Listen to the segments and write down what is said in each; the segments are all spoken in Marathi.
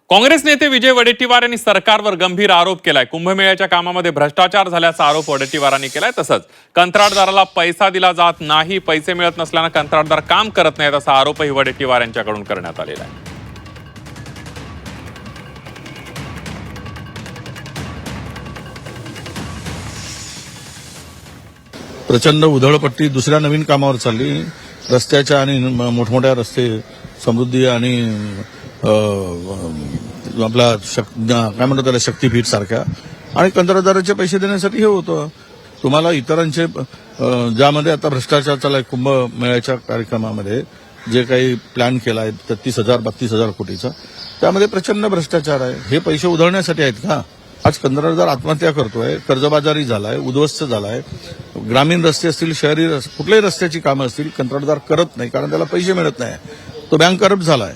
काँग्रेस नेते विजय वडेट्टीवार यांनी सरकारवर गंभीर आरोप केलाय। कुंभमेळ्याच्या कामामध्ये भ्रष्टाचार झाल्याचा आरोप वडेट्टीवारांनी केलाय। तसंच कंत्राटदाराला पैसा दिला जात नाही, पैसे मिळत नसल्यानं कंत्राटदार काम करत नाहीत असा आरोपही वडेट्टीवार यांच्याकडून करण्यात आलेला आहे। प्रचंड उधळपट्टी दुसऱ्या नवीन कामावर चालली, रस्त्याच्या आणि मोठमोठ्या रस्ते समृद्धी आणि आपला काय म्हणतो त्याला शक्तीपीठ सारख्या आणि कंत्राटदाराचे पैसे देण्यासाठी हे होतं। तुम्हाला इतरांचे ज्यामध्ये आता भ्रष्टाचार चाललाय कुंभमेळ्याच्या कार्यक्रमामध्ये जे काही प्लॅन केला आहे 33,000-32,000 कोटीचा, त्यामध्ये प्रचंड भ्रष्टाचार आहे। हे पैसे उधळण्यासाठी आहेत का? आज कंत्राटदार आत्महत्या करतोय, कर्जबाजारी झालाय, उद्ध्वस्त झालाय। ग्रामीण रस्ते असतील, शहरी कुठल्याही रस्त्याची कामं असतील, कंत्राटदार करत नाही कारण त्याला पैसे मिळत नाही, तो बँक करप्ट झालाय।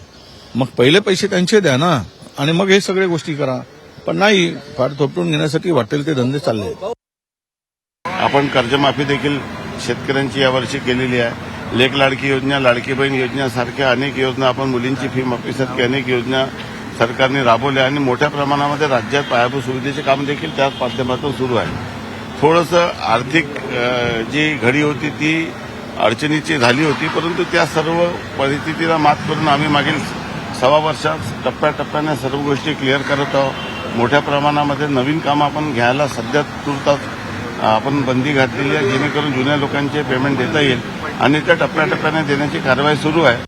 मग पहिले पैसे त्यांचे द्या ना आणि मग हे सगळे गोष्टी करा, पण नाही, फार थोपटून घेण्यासाठी वाटेल ते धंदे चालले। आपण कर्जमाफी देखील शेतकऱ्यांची यावर्षी केलेली आहे। लेक लाडकी योजना, लाडकी बहीण योजनेसारख्या अनेक योजना, आपण मुलींची फी माफीसारख्या अनेक योजना सरकारने राबवल्या आणि मोठ्या प्रमाणामध्ये राज्यात पायाभूत सुविधेचे काम देखील त्याच माध्यमातून सुरू आहे। थोडंसं आर्थिक जी घडी होती ती अडचणीची झाली होती, परंतु त्या सर्व परिस्थितीला मात करून आम्ही मागील 6 वर्षात टप्प्याटप्प्याने सर्व गोष्टी क्लिअर करत आहोत। मोठ्या प्रमाणामध्ये नवीन कामं आपण घ्यायला सध्या तुर्तास आपण बंदी घातलेली आहे, जेणेकरून जुन्या लोकांचे पेमेंट देता येईल आणि त्या टप्प्याटप्प्याने देण्याची कारवाई सुरू आहे।